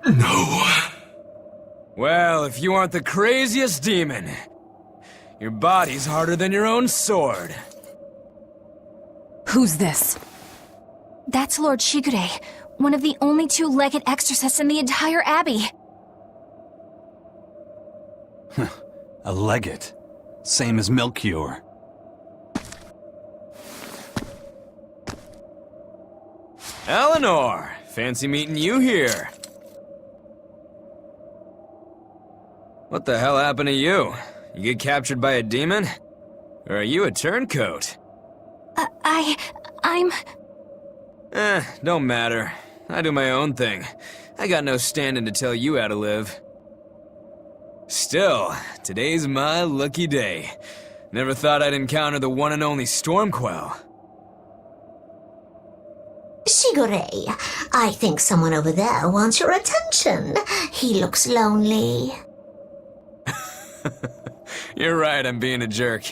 No. Well, if you aren't the craziest demon, your body's harder than your own sword. Who's this? That's Lord Shigure, one of the only two-legged exorcists in the entire abbey. A legate. Same as Melchior. Eleanor! Fancy meeting you here. What the hell happened to you? You get captured by a demon? Or are you a turncoat? I'm... Don't matter. I do my own thing. I got no standing to tell you how to live. Still, today's my lucky day. Never thought I'd encounter the one and only Stormquell. Shigure, I think someone over there wants your attention. He looks lonely. You're right, I'm being a jerk.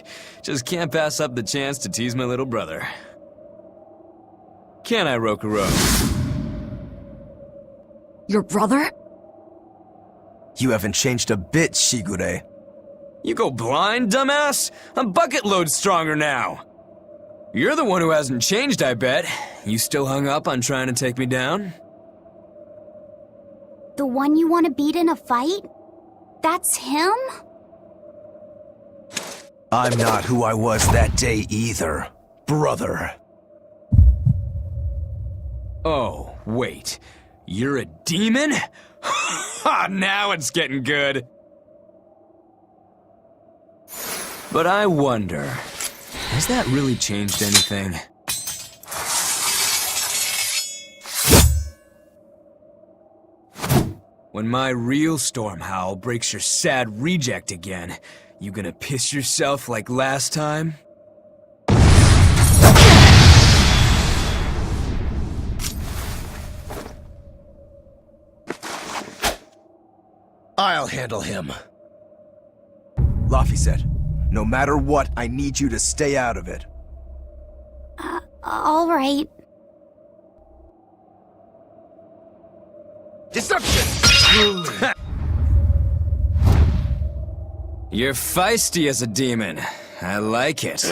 Just can't pass up the chance to tease my little brother. Can I, Rokurou? Your brother? You haven't changed a bit, Shigure. You go blind, dumbass? I'm bucket load stronger now. You're the one who hasn't changed, I bet. You still hung up on trying to take me down? The one you want to beat in a fight? That's him? I'm not who I was that day either, brother. Oh, wait. You're a demon? Ha! Now it's getting good. But I wonder, has that really changed anything? When my real storm howl breaks your sad reject again, you gonna piss yourself like last time? I'll handle him. Laffy said, no matter what, I need you to stay out of it. All right. Deception! You're feisty as a demon. I like it.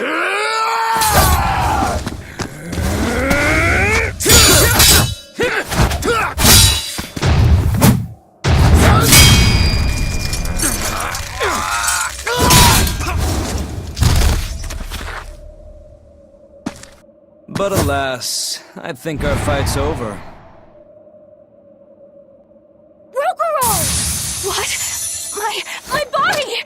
But alas, I think our fight's over. Rokuro! What? My body!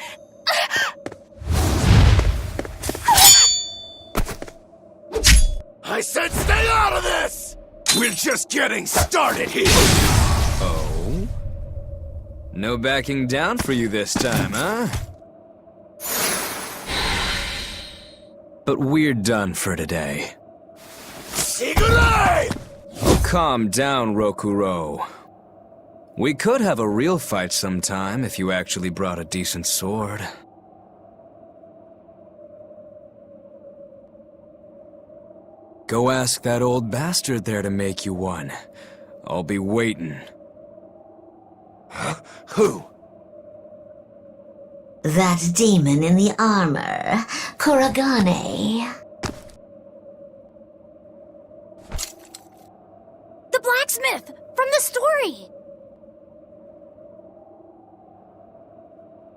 I said stay out of this! We're just getting started here! Oh? No backing down for you this time, huh? But we're done for today. Shigure! Oh, calm down, Rokuro. We could have a real fight sometime if you actually brought a decent sword. Go ask that old bastard there to make you one. I'll be waiting. Who? That demon in the armor, Kuragane. The blacksmith! From the story!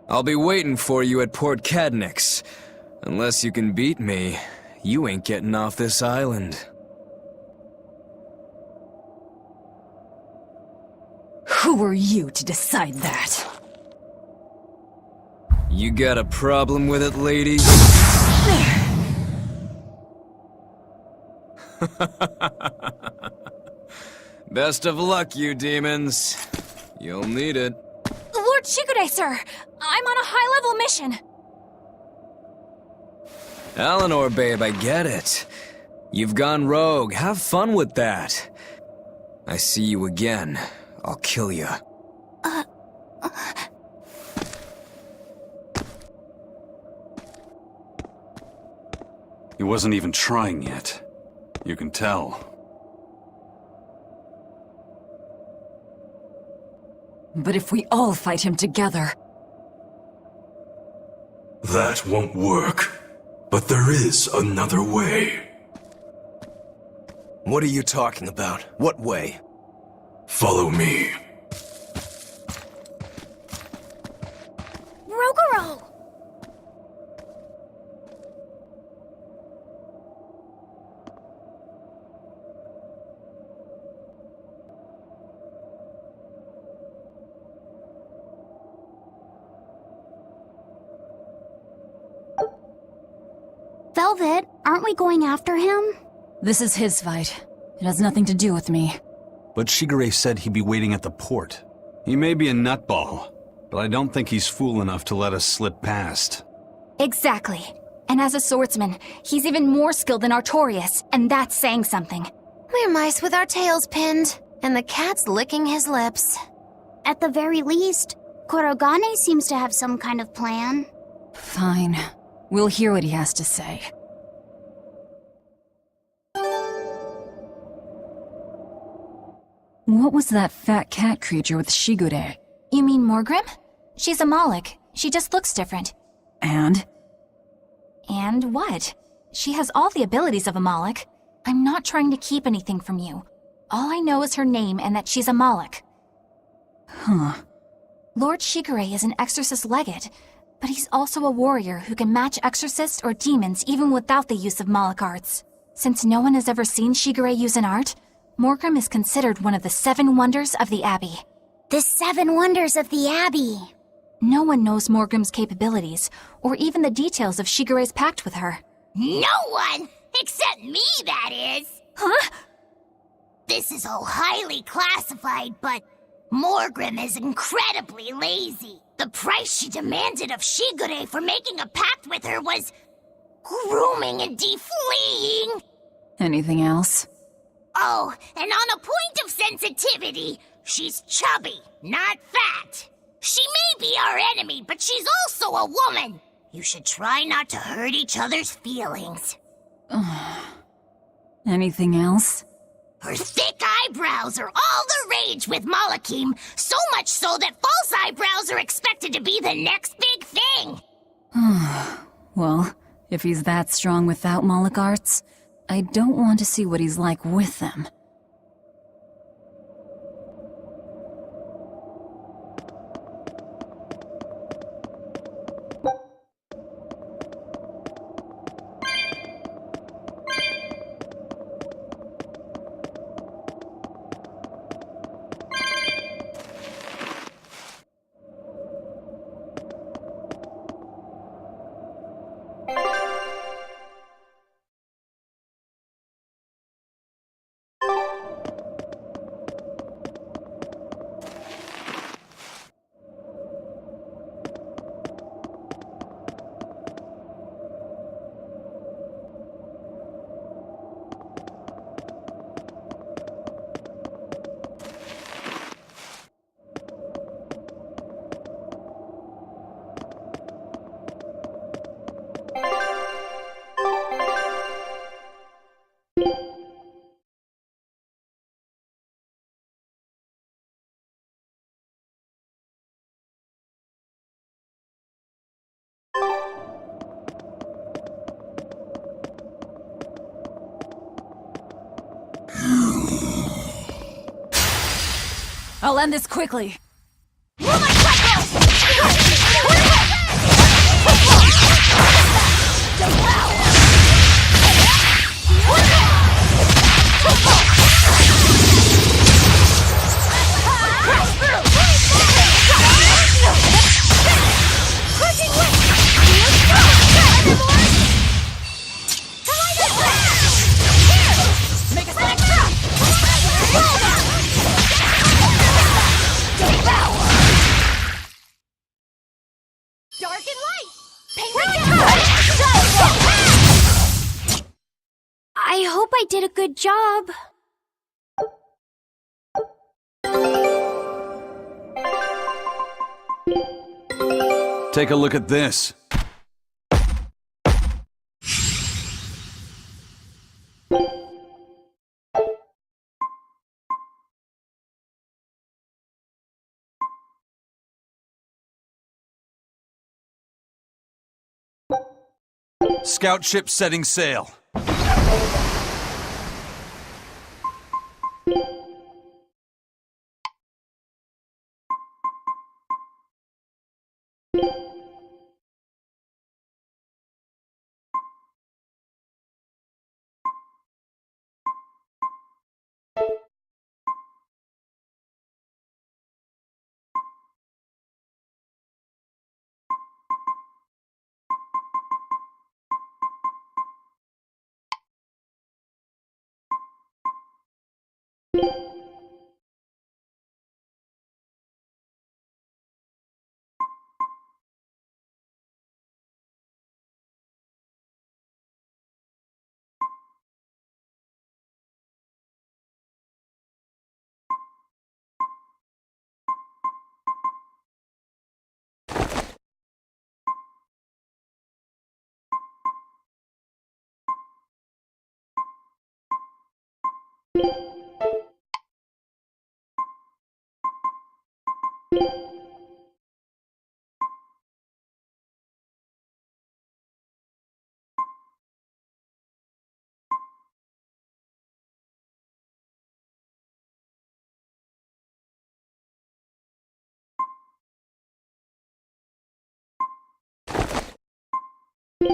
I'll be waiting for you at Port Cadnix. Unless you can beat me, you ain't getting off this island. Who are you to decide that? You got a problem with it, lady? Best of luck, you demons. You'll need it. Lord Shigure, sir! I'm on a high-level mission! Eleanor, babe, I get it. You've gone rogue. Have fun with that. I see you again. I'll kill you. He wasn't even trying yet. You can tell. But if we all fight him together... That won't work. But there is another way. What are you talking about? What way? Follow me. Rokuro! Velvet, aren't we going after him? This is his fight. It has nothing to do with me. But Shigure said he'd be waiting at the port. He may be a nutball, but I don't think he's fool enough to let us slip past. Exactly. And as a swordsman, he's even more skilled than Artorias, and that's saying something. We're mice with our tails pinned, and the cat's licking his lips. At the very least, Kurogane seems to have some kind of plan. Fine. We'll hear what he has to say. What was that fat cat creature with Shigure? You mean Morgrim? She's a Moloch. She just looks different. And what? She has all the abilities of a Moloch. I'm not trying to keep anything from you. All I know is her name and that she's a Moloch. Huh. Lord Shigure is an exorcist legate, but he's also a warrior who can match exorcists or demons even without the use of Moloch arts. Since no one has ever seen Shigure use an art, Morgrim is considered one of the 7 wonders of the Abbey. The 7 wonders of the Abbey. No one knows Morgrim's capabilities, or even the details of Shigure's pact with her. No one! Except me, that is! Huh? This is all highly classified, but Morgrim is incredibly lazy. The price she demanded of Shigure for making a pact with her was grooming and defleeing. Anything else? Oh, and on a point of sensitivity, she's chubby, not fat. She may be our enemy, but she's also a woman. You should try not to hurt each other's feelings. Anything else? Her thick eyebrows are all the rage with Malakim, so much so that false eyebrows are expected to be the next big thing. Well, if he's that strong without Moloch arts, I don't want to see what he's like with them. I'll end this quickly. I hope I did a good job. Take a look at this. Scout ship setting sail. I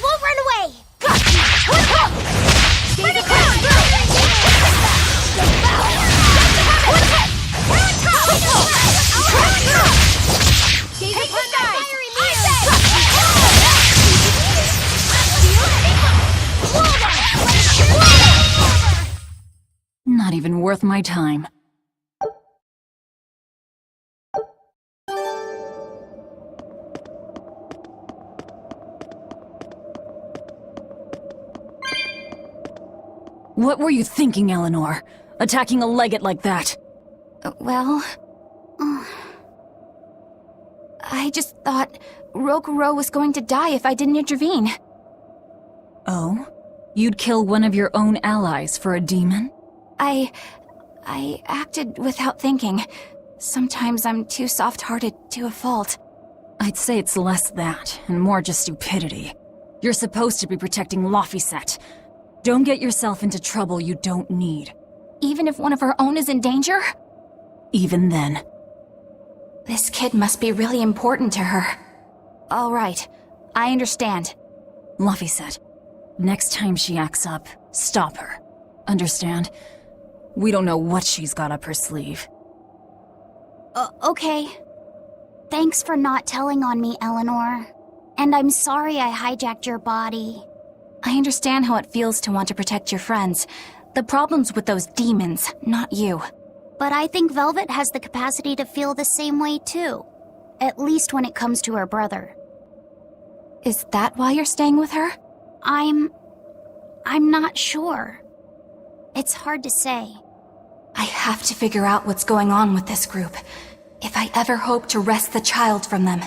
won't run away! Not even worth my time. What were you thinking, Eleanor? Attacking a legate like that? Well... I just thought Rokuro was going to die if I didn't intervene. Oh? You'd kill one of your own allies for a demon? I acted without thinking. Sometimes I'm too soft-hearted to a fault. I'd say it's less that, and more just stupidity. You're supposed to be protecting Laphicet. Don't get yourself into trouble you don't need. Even if one of our own is in danger? Even then. This kid must be really important to her. All right, I understand. Laphicet, next time she acts up, stop her. Understand? We don't know what she's got up her sleeve. Okay. Thanks for not telling on me, Eleanor. And I'm sorry I hijacked your body. I understand how it feels to want to protect your friends. The problem's with those demons, not you. But I think Velvet has the capacity to feel the same way too. At least when it comes to her brother. Is that why you're staying with her? I'm not sure. It's hard to say. I have to figure out what's going on with this group, if I ever hope to wrest the child from them.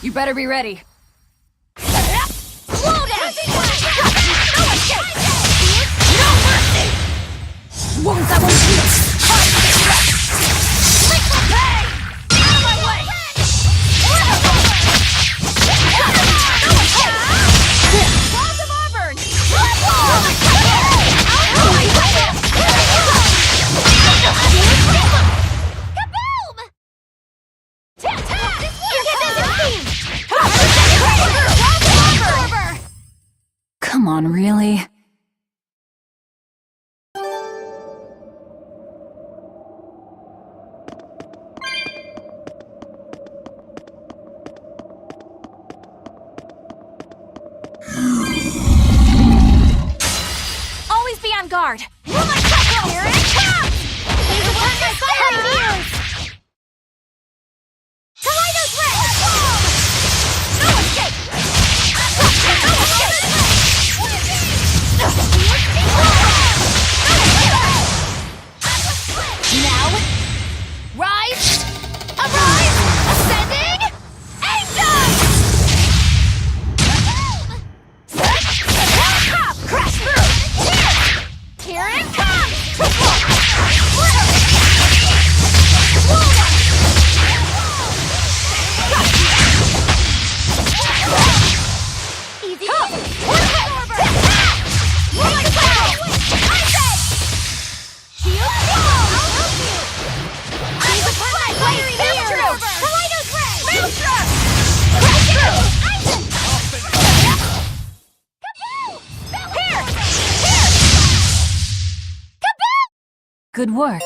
You better be ready. Come on, really? guard. Here it comes! He's upon my fiery mirrors! Kaleido's ray! No escape! No escape! Now, rise, arise, ascending, ancient! Crash through! Here it comes! Easy! Good work.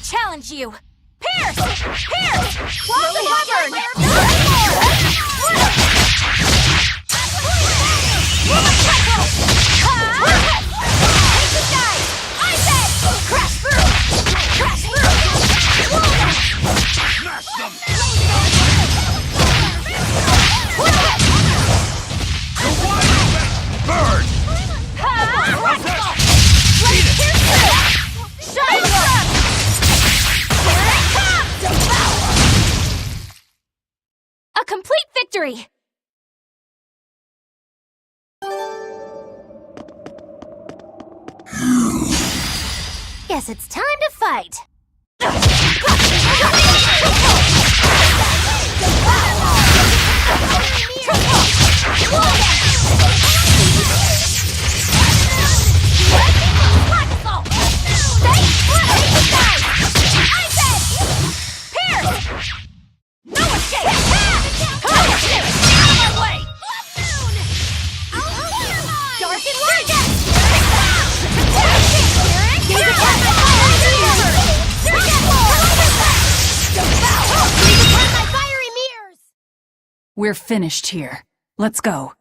Challenge you! Pierce! Pierce! Walls of Wyvern! I said! Crash through! Crash through! Smash them! You're wide open! Bird! Beat it! Shine up! A complete victory! Guess it's time to fight. We're finished here. Let's go.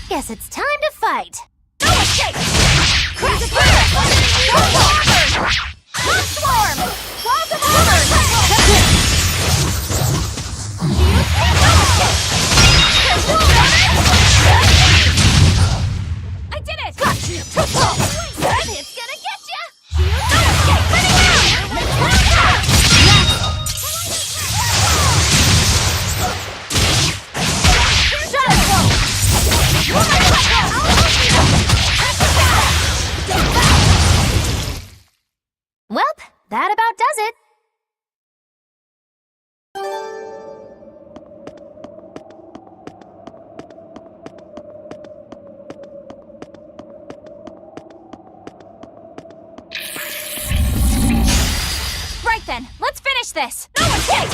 Guess it's time to fight. No escape! Crash through! Swarm! Walls of I did it! Got you! It's gonna get ya! No escape! that about does it. Right then, let's finish this! No I'll escape!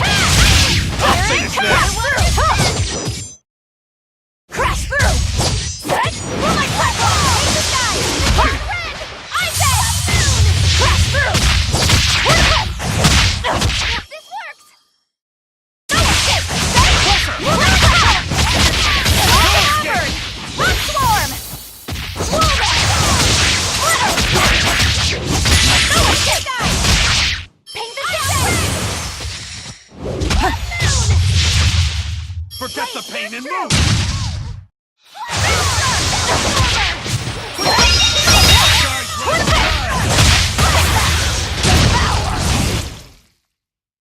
finish this! Crash through! Set! Will I crash through? This guy! Red! I say! Crash through! This works! No escape! Hammered! Rock swarm! Whirlwind! No escape! Paint the down! Forget the pain and move!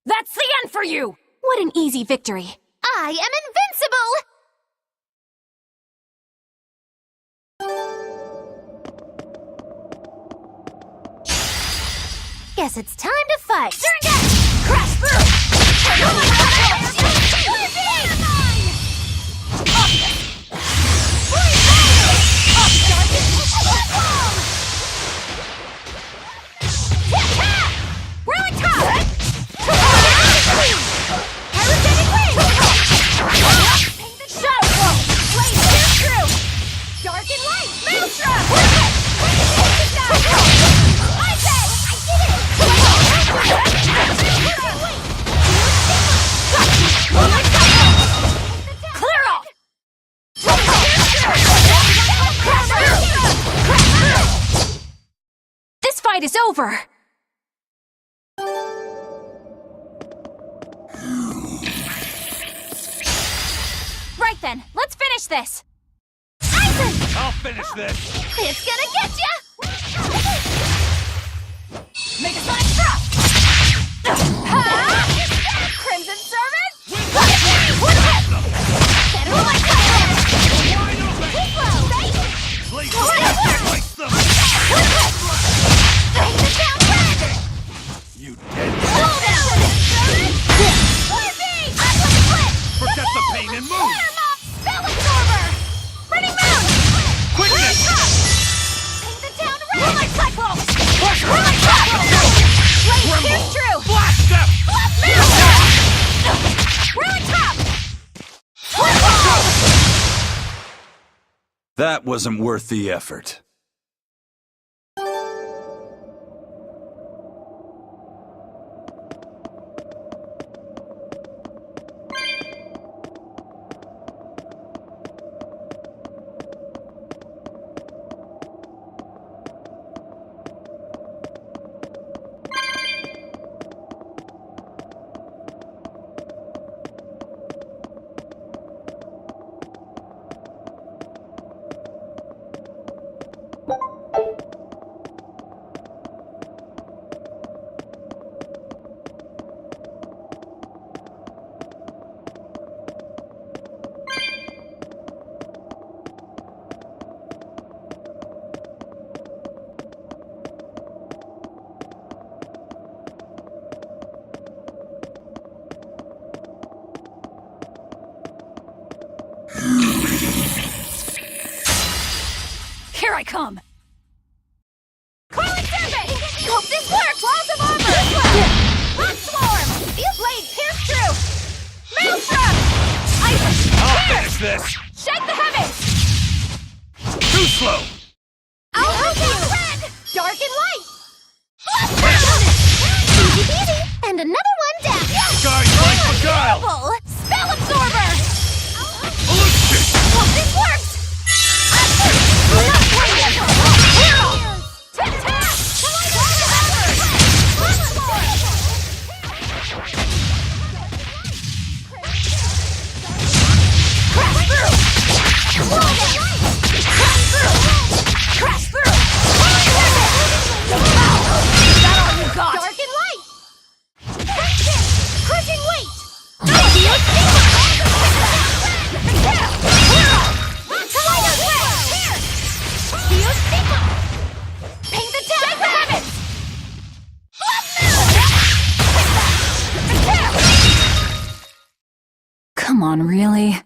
That's the end for you! What an easy victory. I am invincible! Guess it's time to fight. Crash through! Rolling top! Hurricane wing! Shadow blow! Blade pierce through! Dark and light! Maelstrom! I said! I did it! Clear off! This fight is over! Right then, let's finish this! I'll finish this! It's gonna get ya! Make a sonic drop! Crimson Servant! You dead! Forget the pain and move! Spell Absorber! Running Moon! Quickness! Paint the town red! Rolling Cyclone! Rolling Cyclone! Blade pierce true! Blast step! Rolling top! That wasn't worth the effort. Here I come! Calling Serpent! Hope this works! Walls of armor! Rock Swarm! Field Blade pierce through! Maelstrom! I'll finish this! Shake the heavens! Too slow! I'll help you! Red! Dark and light! Easy peasy! And another one down! Guys, like Beguile! Spell Absorber! Ballistic! Hope this works! Crash through! Finally.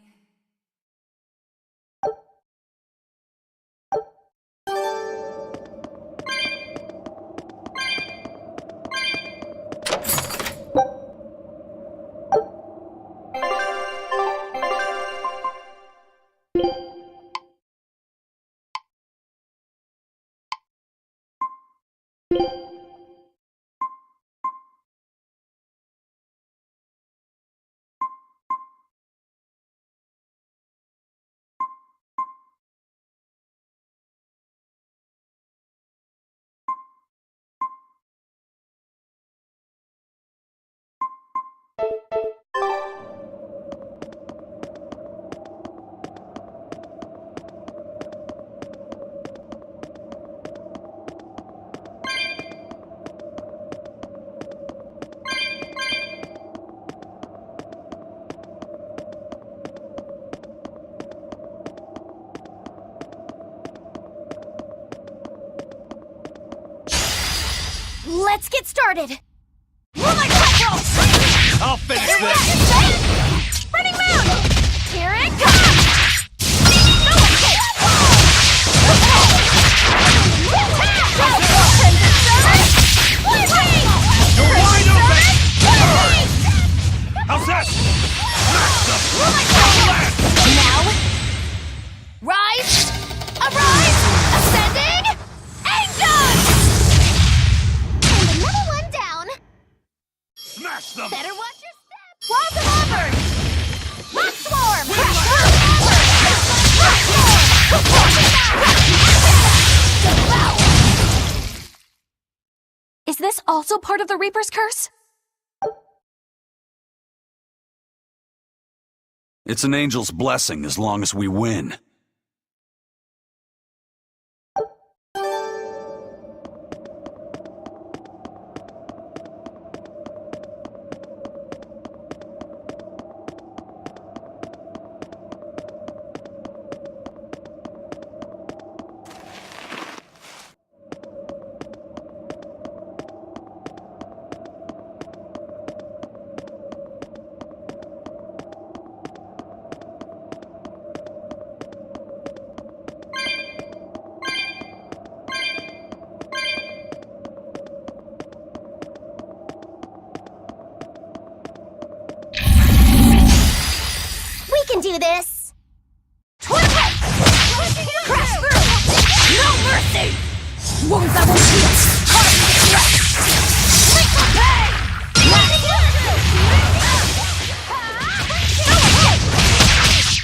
Let's get started! Roll my pretzel! I'll finish this! Running round! Here it comes! No escape! You're wide open! How's that? Now, rise, arise, ascending, and done! And another one down. Smash them! Better watch your step. Blossom Auburn! Rock Swarm! Is this also part of the Reaper's curse? It's an angel's blessing as long as we win. We can do this! Twirl! Crash through! No mercy! Wounds that will heal! Lethal pay!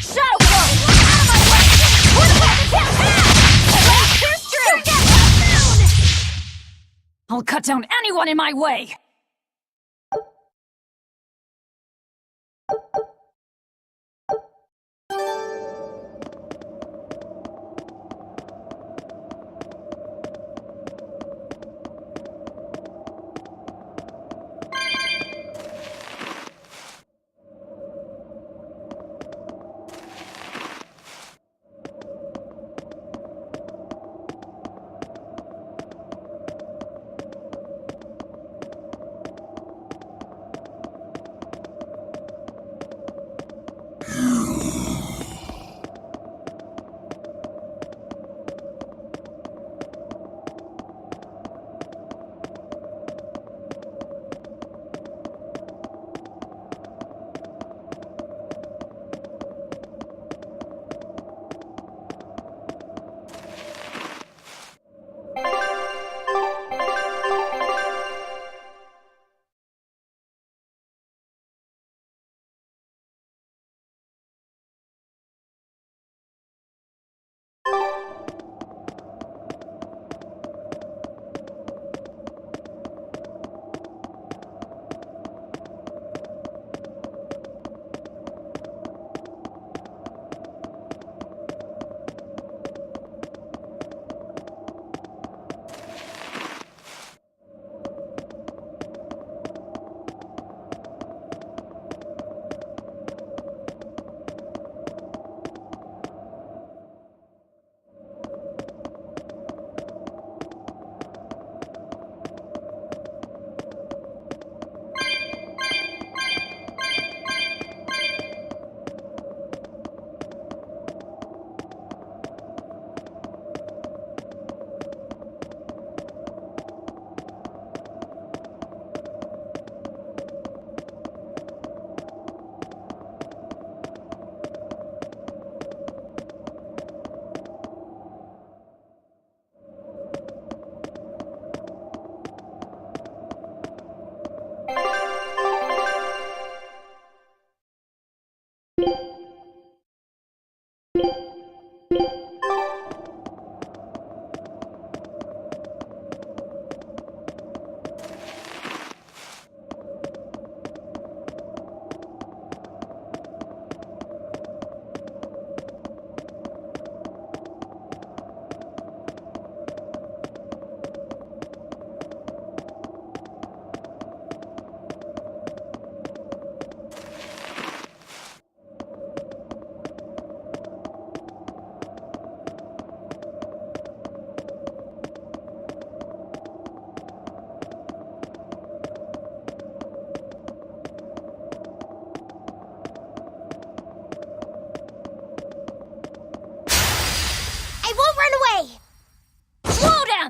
Shadow blow! Out of my way! What about the town path? Pierce through! I'll cut down anyone in my way!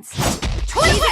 chance! Twin whip!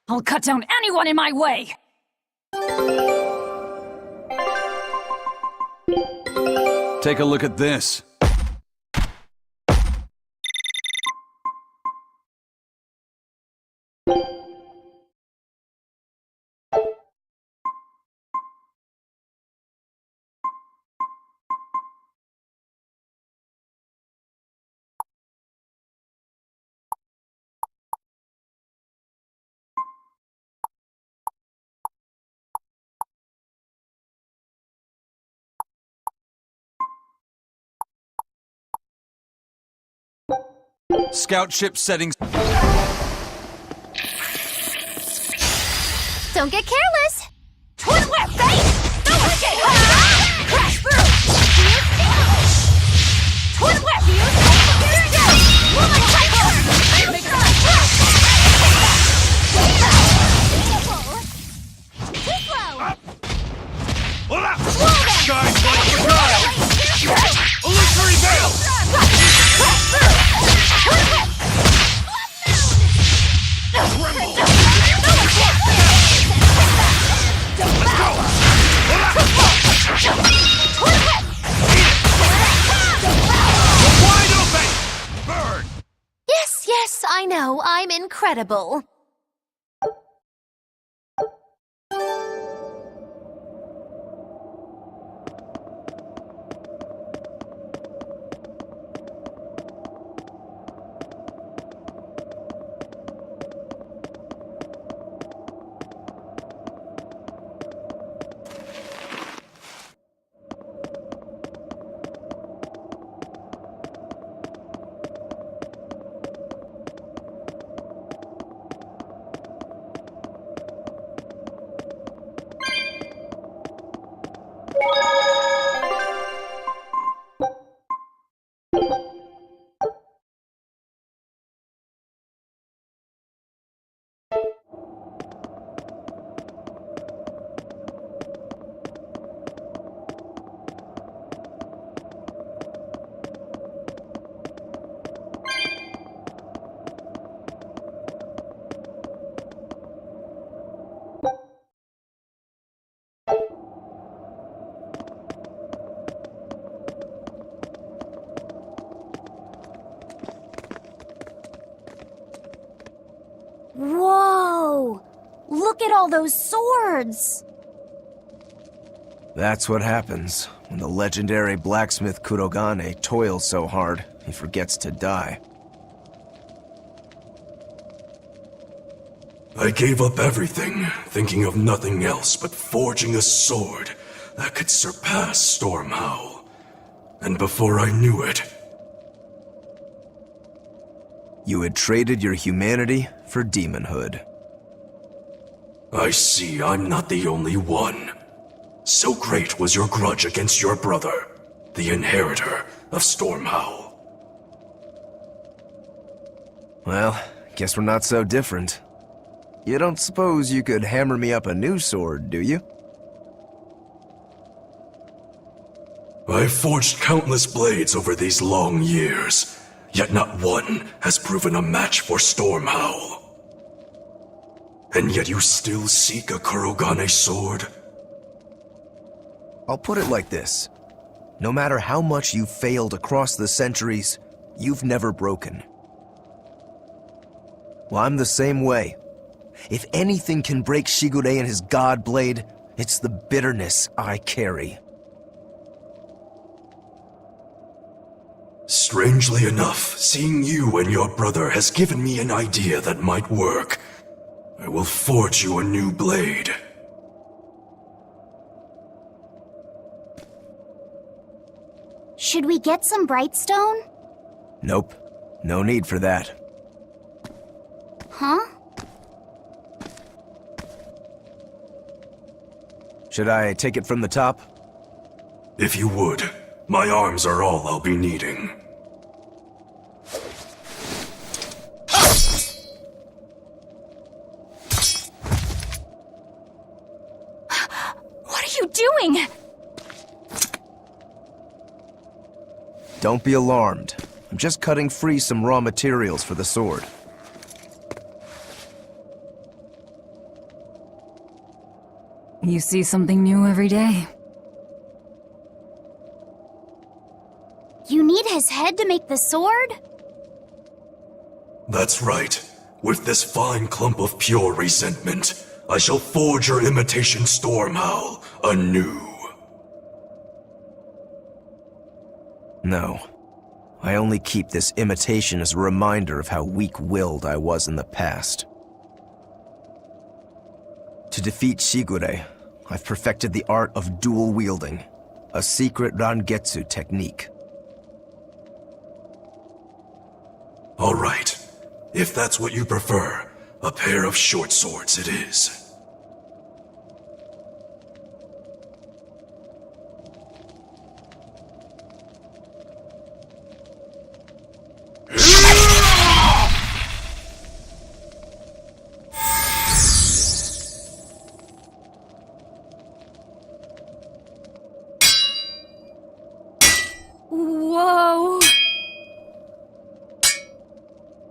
I'll cut down anyone in my way! Take a look at this. Scout ship settings. Don't get careless! Twin whip, face! Crash through! Twin whip! Too slow! Guys, like the guy! Illusory veil! Crash through! Wide open! Burn! Yes, I know. I'm incredible. Whoa! Look at all those swords! That's what happens when the legendary blacksmith Kurogane toils so hard, he forgets to die. I gave up everything, thinking of nothing else but forging a sword that could surpass Stormhowl. And before I knew it... You had traded your humanity for demonhood. I see I'm not the only one. So great was your grudge against your brother, the inheritor of Stormhowl. Well, guess we're not so different. You don't suppose you could hammer me up a new sword, do you? I've forged countless blades over these long years, yet not one has proven a match for Stormhowl. And yet you still seek a Kurogane sword? I'll put it like this. No matter how much you've failed across the centuries, you've never broken. Well, I'm the same way. If anything can break Shigure and his god blade, it's the bitterness I carry. Strangely enough, seeing you and your brother has given me an idea that might work. I will forge you a new blade. Should we get some Brightstone? Nope. No need for that. Huh? Should I take it from the top? If you would. My arms are all I'll be needing. What are you doing? Don't be alarmed. I'm just cutting free some raw materials for the sword. You see something new every day. You need his head to make the sword? That's right. With this fine clump of pure resentment, I shall forge your imitation storm howl anew. No. I only keep this imitation as a reminder of how weak-willed I was in the past. To defeat Shigure, I've perfected the art of dual wielding, a secret Rangetsu technique. All right. If that's what you prefer, a pair of short swords it is. Whoa!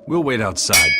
We'll wait outside.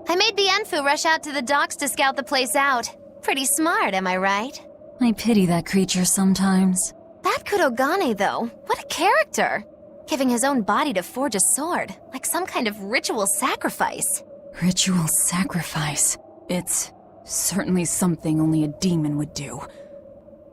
I made the Enfu rush out to the docks to scout the place out. Pretty smart, am I right? I pity that creature sometimes. That Kurogane, though, what a character! Giving his own body to forge a sword, like some kind of ritual sacrifice. Ritual sacrifice. It's certainly something only a demon would do.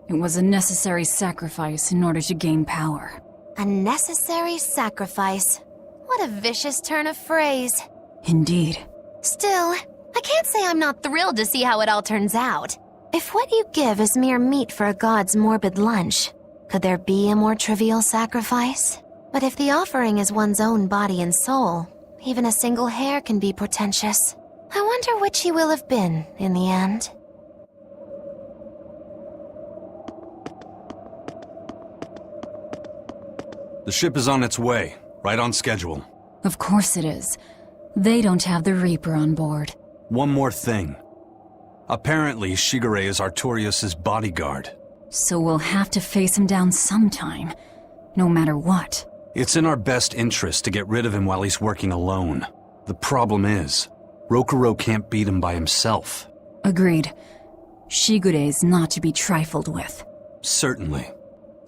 It was a necessary sacrifice in order to gain power. A necessary sacrifice. What a vicious turn of phrase. Indeed. Still, I can't say I'm not thrilled to see how it all turns out. If what you give is mere meat for a god's morbid lunch, could there be a more trivial sacrifice? But if the offering is one's own body and soul, even a single hair can be portentous. I wonder which he will have been in the end. The ship is on its way, right on schedule. Of course it is. They don't have the Reaper on board. One more thing. Apparently, Shigure is Artorius' bodyguard. So we'll have to face him down sometime, no matter what. It's in our best interest to get rid of him while he's working alone. The problem is, Rokuro can't beat him by himself. Agreed. Shigure is not to be trifled with. Certainly.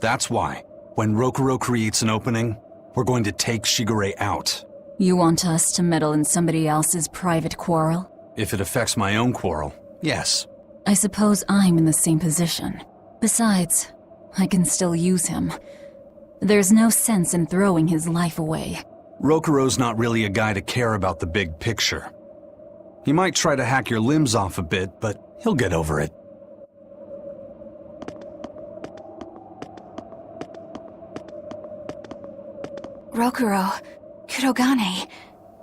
That's why, when Rokuro creates an opening, we're going to take Shigure out. You want us to meddle in somebody else's private quarrel? If it affects my own quarrel, yes. I suppose I'm in the same position. Besides, I can still use him. There's no sense in throwing his life away. Rokuro's not really a guy to care about the big picture. He might try to hack your limbs off a bit, but he'll get over it. Rokuro, Kurogane,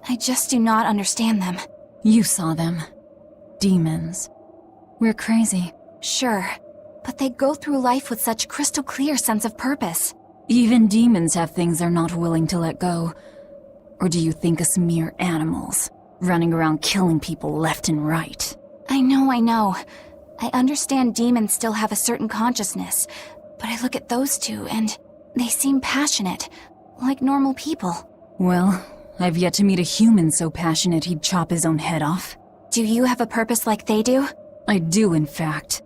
I just do not understand them. You saw them. Demons. We're crazy. Sure, but they go through life with such crystal clear sense of purpose. Even demons have things they're not willing to let go. Or do you think us mere animals? running around killing people left and right. I know. I understand demons still have a certain consciousness, but I look at those two and they seem passionate, like normal people. Well, I've yet to meet a human so passionate he'd chop his own head off. Do you have a purpose like they do? I do, in fact.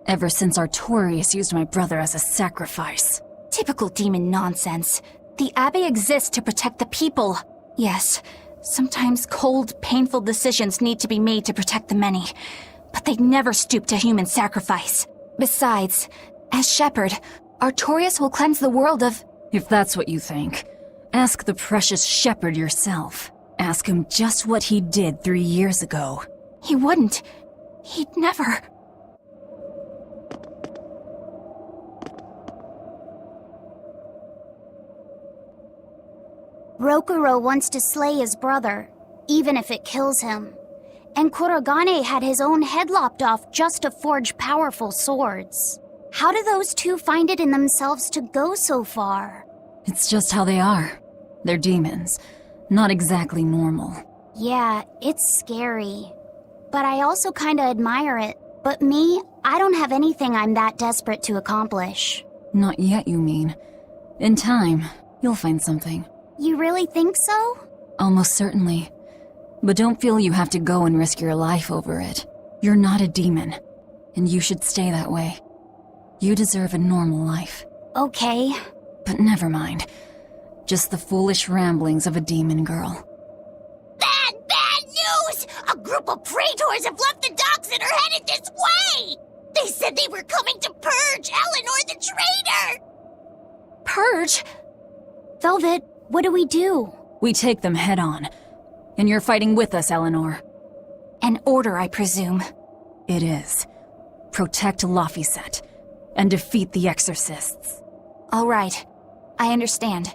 Ever since Artorius used my brother as a sacrifice. Typical demon nonsense. The Abbey exists to protect the people. Yes, sometimes cold, painful decisions need to be made to protect the many, but they'd never stoop to human sacrifice. Besides, as shepherd, Artorius will cleanse the world of... If that's what you think, ask the precious shepherd yourself. Ask him just what he did 3 years ago. He wouldn't. He'd never... Rokuro wants to slay his brother, even if it kills him. And Kurogane had his own head lopped off just to forge powerful swords. How do those two find it in themselves to go so far? It's just how they are. They're demons. Not exactly normal. Yeah, it's scary. But I also kinda admire it. But me, I don't have anything I'm that desperate to accomplish. Not yet, you mean. In time, you'll find something. You really think so? Almost certainly. But don't feel you have to go and risk your life over it. You're not a demon, and you should stay that way. You deserve a normal life. Okay. But never mind. Just the foolish ramblings of a demon girl. Bad news! A group of praetors have left the docks and are headed this way! They said they were coming to purge Eleanor the traitor! Purge? Velvet, what do we do? We take them head on. And you're fighting with us, Eleanor. An order, I presume. It is. Protect Laphicet and defeat the exorcists. All right. I understand.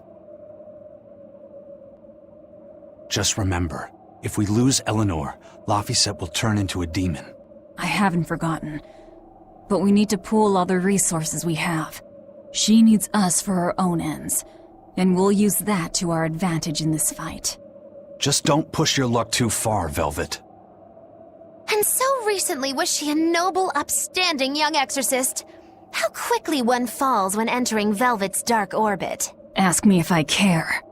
Just remember, if we lose Eleanor, Laphicet will turn into a demon. I haven't forgotten. But we need to pool all the resources we have. She needs us for her own ends, and we'll use that to our advantage in this fight. Just don't push your luck too far, Velvet. And so recently was she a noble, upstanding young exorcist. How quickly one falls when entering Velvet's dark orbit. Ask me if I care.